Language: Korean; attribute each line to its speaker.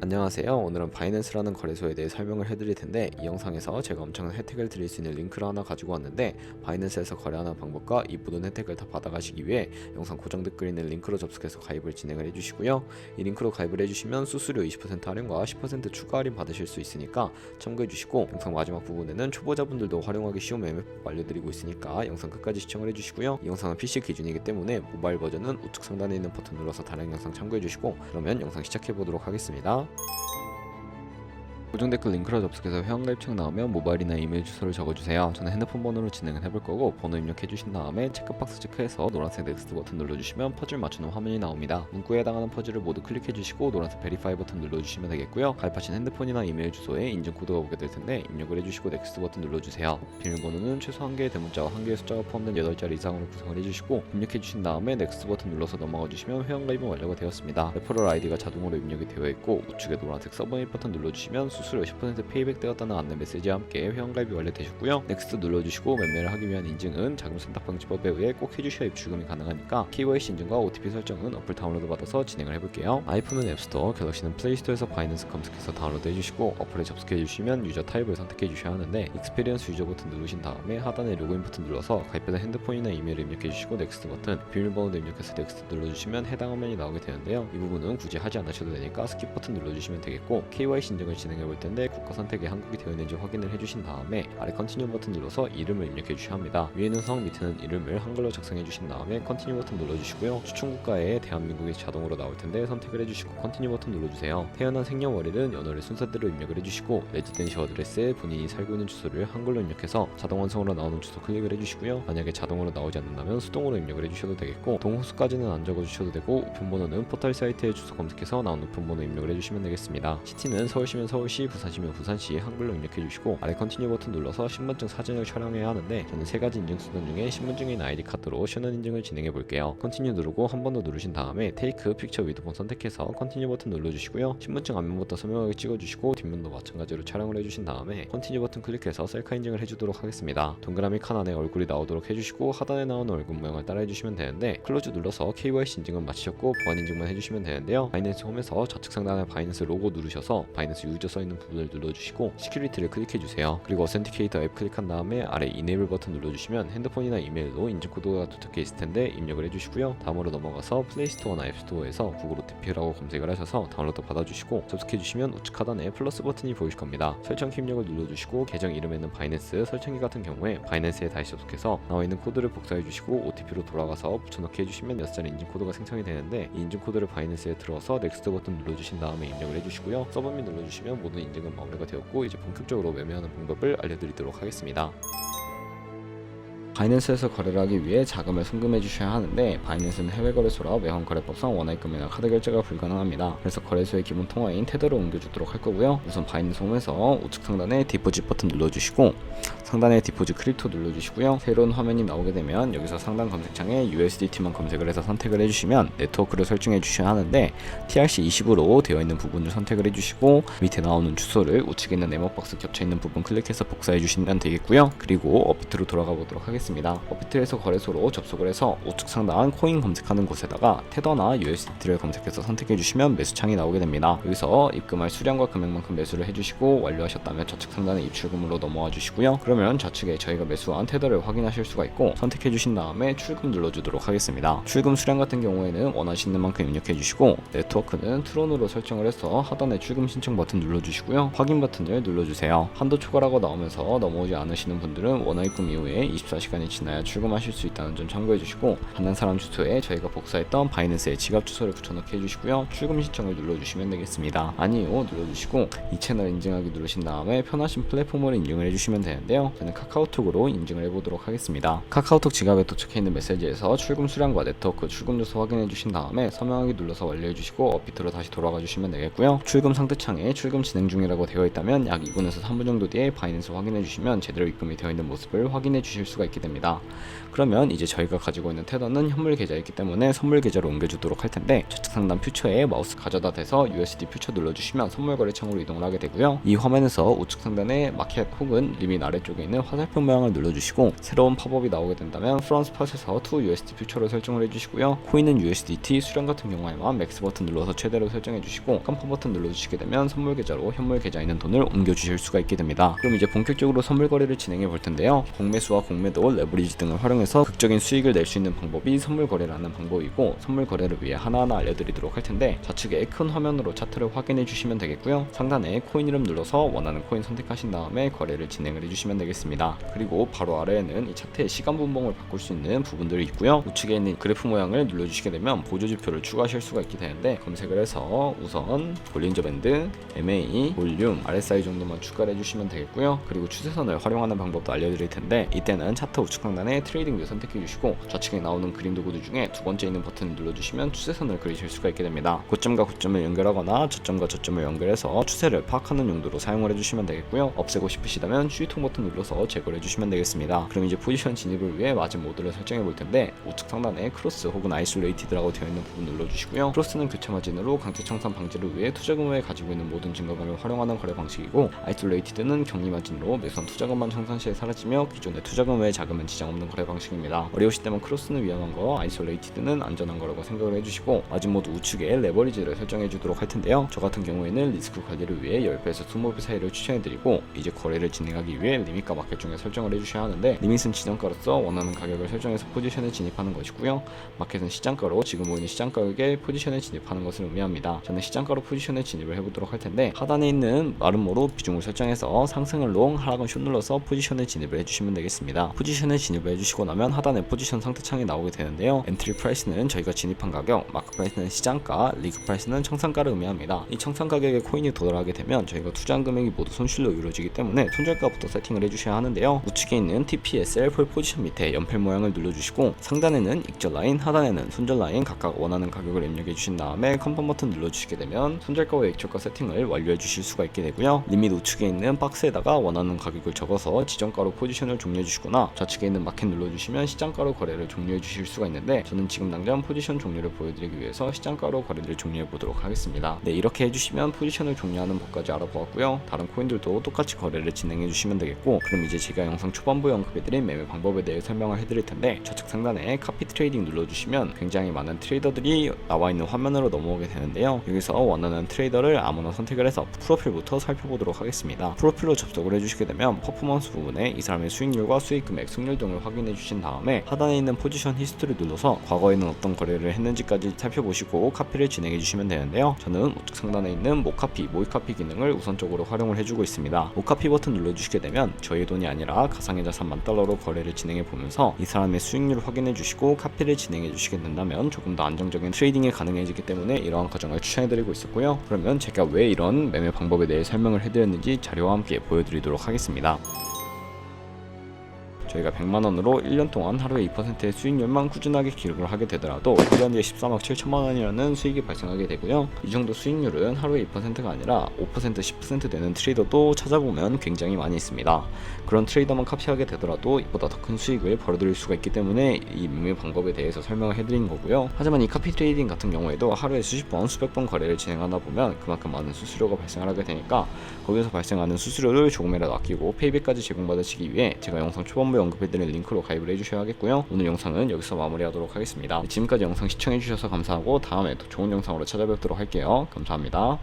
Speaker 1: 안녕하세요. 오늘은 바이낸스라는 거래소에 대해 설명을 해드릴 텐데, 이 영상에서 제가 엄청난 혜택을 드릴 수 있는 링크를 하나 가지고 왔는데, 바이낸스에서 거래하는 방법과 이 모든 혜택을 다 받아가시기 위해 영상 고정 댓글에 있는 링크로 접속해서 가입을 진행을 해주시고요. 이 링크로 가입을 해주시면 수수료 20% 할인과 10% 추가 할인 받으실 수 있으니까 참고해주시고, 영상 마지막 부분에는 초보자분들도 활용하기 쉬운 매매법 알려드리고 있으니까 영상 끝까지 시청을 해주시고요. 이 영상은 PC 기준이기 때문에 모바일 버전은 우측 상단에 있는 버튼 눌러서 다른 영상 참고해주시고, 그러면 영상 시작해보도록 하겠습니다. 고정 댓글 링크로 접속해서 회원가입창 나오면 모바일이나 이메일 주소를 적어주세요. 저는 핸드폰 번호로 진행을 해볼 거고, 번호 입력해주신 다음에 체크박스 체크해서 노란색 넥스트 버튼 눌러주시면 퍼즐 맞추는 화면이 나옵니다. 문구에 해당하는 퍼즐을 모두 클릭해주시고 노란색 베리파이 버튼 눌러주시면 되겠고요. 가입하신 핸드폰이나 이메일 주소에 인증코드가 오게 될 텐데 입력을 해주시고 넥스트 버튼 눌러주세요. 비밀번호는 최소 1개의 대문자와 1개의 숫자가 포함된 8자리 이상으로 구성을 해주시고, 입력해주신 다음에 넥스트 버튼 눌러서 넘어가 주시면 회원가입은 완료가 되었습니다. 레퍼럴 아이디가 자동으로 입력이 되어 있고, 우측에 노란색 서브밋 버튼 눌러주시면 수수료 10% 페이백 되었다는 안내 메시지와 함께 회원가입이 완료되셨고요. 넥스트 눌러주시고 매매를 하기 위한 인증은 자금 선택 방지법에 의해 꼭 해주셔야 입출금이 가능하니까 KYC 인증과 OTP 설정은 어플 다운로드 받아서 진행을 해볼게요. 아이폰은 앱스토어, 갤럭시는 플레이스토어에서 바이낸스 검색해서 다운로드 해주시고, 어플에 접속해 주시면 유저 타입을 선택해 주셔야 하는데, 익스피리언스 유저 버튼 누르신 다음에 하단에 로그인 버튼 눌러서 가입해둔 핸드폰이나 이메일을 입력해 주시고 넥스트 버튼, 비밀번호도 입력해서 넥스트 눌러주시면 해당 화면이 나오게 되는데요. 이 부분은 굳이 하지 않으셔도 되니까 스킵 버튼 눌러주시면 되겠고, KYC 인증을 진행해 볼 텐데 국가 선택에 한국이 되어 있는지 확인을 해주신 다음에 아래 컨티뉴 버튼 눌러서 이름을 입력해 주셔야 합니다. 위에는 성, 밑에는 이름을 한글로 작성해 주신 다음에 컨티뉴 버튼 눌러주시고요. 추천 국가에 대한민국이 자동으로 나올 텐데 선택을 해주시고 컨티뉴 버튼 눌러주세요. 태어난 생년월일은 연월일 순서대로 입력을 해주시고, 레지던시 어드레스에 본인이 살고 있는 주소를 한글로 입력해서 자동 완성으로 나오는 주소 클릭을 해주시고요. 만약에 자동으로 나오지 않는다면 수동으로 입력을 해주셔도 되겠고, 동호수까지는 안 적어주셔도 되고, 우편번호는 포털 사이트에 주소 검색해서 나온 우편번호 입력을 해주시면 되겠습니다. 시티는 서울시면 서울시, 부산시면 부산시 한글로 입력해 주시고, 아래 컨티뉴 버튼 눌러서 신분증 사진을 촬영해야 하는데, 저는 3가지 인증 수단 중에 신분증인 아이디 카드로 신원 인증을 진행해 볼게요. 컨티뉴 누르고 한 번 더 누르신 다음에 테이크 픽처 위드 폰 선택해서 컨티뉴 버튼 눌러주시고요. 신분증 앞면부터 선명하게 찍어주시고 뒷면도 마찬가지로 촬영을 해주신 다음에 컨티뉴 버튼 클릭해서 셀카 인증을 해주도록 하겠습니다. 동그라미 칸 안에 얼굴이 나오도록 해주시고, 하단에 나오는 얼굴 모양을 따라 해주시면 되는데, 클로즈 눌러서 KYC 인증은 마치셨고 보안 인증만 해주시면 되는데요. 바이낸스 홈에서 좌측 상단에 바이낸스 로고 누르셔서 바이낸스 유저 써있는 부분을 눌러주시고 시큐리티를 클릭해주세요. 그리고 어센티케이터 앱 클릭한 다음에 아래 이네이블 버튼 눌러주시면 핸드폰이나 이메일로 인증코드가 도착해 있을 텐데 입력을 해주시고요. 다음으로 넘어가서 플레이스토어나 앱스토어에서 구글 OTP라고 검색을 하셔서 다운로드 받아주시고 접속해주시면 우측 하단에 플러스 버튼이 보이실 겁니다. 설정키 입력을 눌러주시고 계정 이름에는 바이낸스, 설정키 같은 경우에 바이낸스에 다시 접속해서 나와 있는 코드를 복사해주시고 OTP로 돌아가서 붙여넣기 해주시면 6자리 인증코드가 생성이 되는데, 이 인증코드를 바이낸스에 들어서 넥스트 버튼 눌러주신 다음에 입력을 해주시고요. 서브밋 눌러주시면 모든 인증은 마무리가 되었고, 이제 본격적으로 매매하는 방법을 알려드리도록 하겠습니다. 바이낸스에서 거래를 하기 위해 자금을 송금해 주셔야 하는데, 바이낸스는 해외 거래소라 외환 거래법상 원화입금이나 카드 결제가 불가능합니다. 그래서 거래소의 기본 통화인 테더로 옮겨주도록 할 거고요. 우선 바이낸스 홈에서 우측 상단에 디포짓 버튼 눌러주시고, 상단에 디포짓 크립토 눌러주시고요. 새로운 화면이 나오게 되면 여기서 상단 검색창에 USDT만 검색을 해서 선택을 해주시면 네트워크를 설정해 주셔야 하는데, TRC20으로 되어 있는 부분을 선택을 해주시고, 밑에 나오는 주소를 우측에 있는 네모박스 겹쳐 있는 부분 클릭해서 복사해 주시면 되겠고요. 그리고 업비트로 돌아가 보도록 하겠습니다. 업비트에서 거래소로 접속을 해서 우측 상단 코인 검색하는 곳에다가 테더나 USDT를 검색해서 선택해 주시면 매수창이 나오게 됩니다. 여기서 입금할 수량과 금액만큼 매수를 해주시고, 완료하셨다면 좌측 상단에 입출금으로 넘어와 주시고요. 그러면 좌측에 저희가 매수한 테더를 확인하실 수가 있고, 선택해 주신 다음에 출금 눌러주도록 하겠습니다. 출금 수량 같은 경우에는 원하시는 만큼 입력해 주시고, 네트워크는 트론으로 설정을 해서 하단에 출금 신청 버튼 눌러주시고요. 확인 버튼을 눌러주세요. 한도 초과라고 나오면서 넘어오지 않으시는 분들은 원화입금 이후에 24시간이 지나야 출금하실 수 있다는 점 참고해 주시고, 받는 사람 주소에 저희가 복사했던 바이낸스의 지갑 주소를 붙여넣기 해주시고요. 출금 신청을 눌러주시면 되겠습니다. 아니요 눌러주시고, 이 채널 인증하기 누르신 다음에 편하신 플랫폼으로 인증을 해주시면 되는데요. 저는 카카오톡으로 인증을 해보도록 하겠습니다. 카카오톡 지갑에 도착해 있는 메시지에서 출금 수량과 네트워크 출금 주소 확인해 주신 다음에 서명하기 눌러서 완료해 주시고 업비트로 다시 돌아가 주시면 되겠고요. 출금 상태창에 출금 진행 중이라고 되어 있다면 약 2분에서 3분 정도 뒤에 바이낸스 확인해 주시면 제대로 입금이 되어 있는 모습을 확인해 주실 수가 있기 때문에 됩니다. 그러면 이제 저희가 가지고 있는 테더는 현물 계좌이기 때문에 선물 계좌로 옮겨주도록 할 텐데, 좌측 상단 퓨처에 마우스 가져다 대서 USD 퓨처 눌러주시면 선물 거래 창으로 이동을 하게 되고요. 이 화면에서 우측 상단에 마켓 혹은 리밋 아래쪽에 있는 화살표 모양을 눌러주시고, 새로운 팝업이 나오게 된다면 프론 스팟에서 to USD 퓨처로 설정을 해주시고요. 코인은 USDT, 수령 같은 경우에만 맥스 버튼 눌러서 최대로 설정해주시고, 깜빡 버튼 눌러주시게 되면 선물 계좌로 현물 계좌에 있는 돈을 옮겨주실 수가 있게 됩니다. 그럼 이제 본격적으로 선물 거래를 진행해 볼 텐데요. 공매수와 공매도, 레버리지 등을 활용해서 극적인 수익을 낼 수 있는 방법이 선물 거래라는 방법이고, 선물 거래를 위해 하나하나 알려드리도록 할 텐데, 좌측에 큰 화면으로 차트를 확인해 주시면 되겠고요. 상단에 코인 이름 눌러서 원하는 코인 선택하신 다음에 거래를 진행을 해주시면 되겠습니다. 그리고 바로 아래에는 이 차트의 시간 분봉을 바꿀 수 있는 부분들이 있고요. 우측에 있는 그래프 모양을 눌러주시게 되면 보조 지표를 추가하실 수가 있게 되는데, 검색을 해서 우선 볼린저 밴드, MA, 볼륨, RSI 정도만 추가를 해주시면 되겠고요. 그리고 추세선을 활용하는 방법도 알려드릴 텐데, 이때는 차트 우측 상단에 트레이딩 뷰 선택해 주시고, 좌측에 나오는 그림 도구들 중에 두 번째 있는 버튼을 눌러주시면 추세선을 그리실 수가 있게 됩니다. 고점과 고점을 연결하거나 저점과 저점을 연결해서 추세를 파악하는 용도로 사용을 해주시면 되겠고요. 없애고 싶으시다면 휴지통 버튼 눌러서 제거를 해주시면 되겠습니다. 그럼 이제 포지션 진입을 위해 마진 모드를 설정해 볼 텐데, 우측 상단에 크로스 혹은 아이솔레이티드라고 되어 있는 부분 눌러주시고요. 크로스는 교체 마진으로 강제 청산 방지를 위해 투자금을 가지고 있는 모든 증거금을 활용하는 거래 방식이고, 아이솔레이티드는 격리 마진으로 매수한 투자금만 청산 시에 사라지며 기존의 투자금 외의 자금은 지장 없는 거래 방식입니다. 어려우시다면 크로스는 위험한 거, 아이솔레이티드는 안전한 거라고 생각을 해주시고, 마진 모드 우측에 레버리지를 설정해 주도록 할 텐데요. 저 같은 경우에는 리스크 관리를 위해 10배에서 20배 사이를 추천해드리고, 이제 거래를 진행하기 위해 리밋과 마켓 중에 설정을 해주셔야 하는데, 리밋은 지정가로서 원하는 가격을 설정해서 포지션에 진입하는 것이고요. 마켓은 시장가로 지금 보이는 시장 가격에 포지션에 진입하는 것을 의미합니다. 저는 시장가로 포지션에 진입을 해보도록 할 텐데, 하단에 있는 마름모로 비중을 설정해서 상승을 롱, 하락은 숏 눌러서 포지션에 진입을 해주시면 되겠습니다. 포지션에 진입을 해주시고 나면 하단에 포지션 상태창이 나오게 되는데요. 엔트리 프라이스는 저희가 진입한 가격, 마크 프라이스는 시장가, 리그 프라이스는 청산가를 의미합니다. 이 청산 가격에 코인이 도달하게 되면 저희가 투자한 금액이 모두 손실로 이루어지기 때문에 손절가부터 세팅을 해주셔야 하는데요. 우측에 있는 TPSL 폴 포지션 밑에 연필 모양을 눌러주시고, 상단에는 익절 라인, 하단에는 손절 라인 각각 원하는 가격을 입력해 주신 다음에 컨펌 버튼 눌러주시게 되면 손절가와 익절가 세팅을 완료해 주실 수가 있게 되고요. 리밋 우측에 있는 박스에다가 원하는 가격을 적어서 지정가로 포지션을 종료해 주시거나, 좌측에 있는 마켓 눌러주시면 시장가로 거래를 종료해 주실 수가 있는데, 저는 지금 당장 포지션 종료를 보여드리기 위해서 시장가로 거래를 종료해 보도록 하겠습니다. 네, 이렇게 해주시면 포지션을 종료하는 법까지 알아보았고요. 다른 코인들도 똑같이 거래를 진행해 주시면 되겠고, 그럼 이제 제가 영상 초반부에 언급해드린 매매 방법에 대해 설명을 해드릴 텐데, 좌측 상단에 카피 트레이딩 눌러주시면 굉장히 많은 트레이더들이 나와 있는 화면으로 넘어오게 되는데요. 여기서 원하는 트레이더를 아무나 선택을 해서 프로필부터 살펴보도록 하겠습니다. 프로필로 접속을 해주시게 되면 퍼포먼스 부분에 이 사람의 수익률과 수익 금액, 승률 등을 확인해 주신 다음에 하단에 있는 포지션 히스토리 눌러서 과거에는 어떤 거래를 했는지까지 살펴보시고 카피를 진행해 주시면 되는데요. 저는 우측 상단에 있는 모카피, 모이카피 기능을 우선적으로 활용을 해주고 있습니다. 모카피 버튼 눌러주시게 되면 저의 돈이 아니라 가상의 자산 $10,000로 거래를 진행해 보면서 이 사람의 수익률을 확인해 주시고 카피를 진행해 주시게 된다면 조금 더 안정적인 트레이딩이 가능해지기 때문에 이러한 과정을 추천해 드리고 있었고요. 그러면 제가 왜 이런 매매 방법에 대해 설명을 해드렸는지 자료와 함께 보여드리도록 하겠습니다. 저희가 100만원으로 1년 동안 하루에 2%의 수익률만 꾸준하게 기록을 하게 되더라도 1년 뒤에 14억 7천만원이라는 수익이 발생하게 되고요. 이 정도 수익률은 하루에 2%가 아니라 5%, 10% 되는 트레이더도 찾아보면 굉장히 많이 있습니다. 그런 트레이더만 카피하게 되더라도 이보다 더 큰 수익을 벌어들일 수가 있기 때문에 이 매매 방법에 대해서 설명을 해드린 거고요. 하지만 이 카피 트레이딩 같은 경우에도 하루에 수십 번, 수백 번 거래를 진행하다 보면 그만큼 많은 수수료가 발생을 하게 되니까, 거기서 발생하는 수수료를 조금이라도 아끼고 페이백까지 제공받으시기 위해 제가 영상 초반부에 언급해드린 링크로 가입을 해주셔야 하겠고요. 오늘 영상은 여기서 마무리하도록 하겠습니다. 지금까지 영상 시청해주셔서 감사하고 다음에 더 좋은 영상으로 찾아뵙도록 할게요. 감사합니다.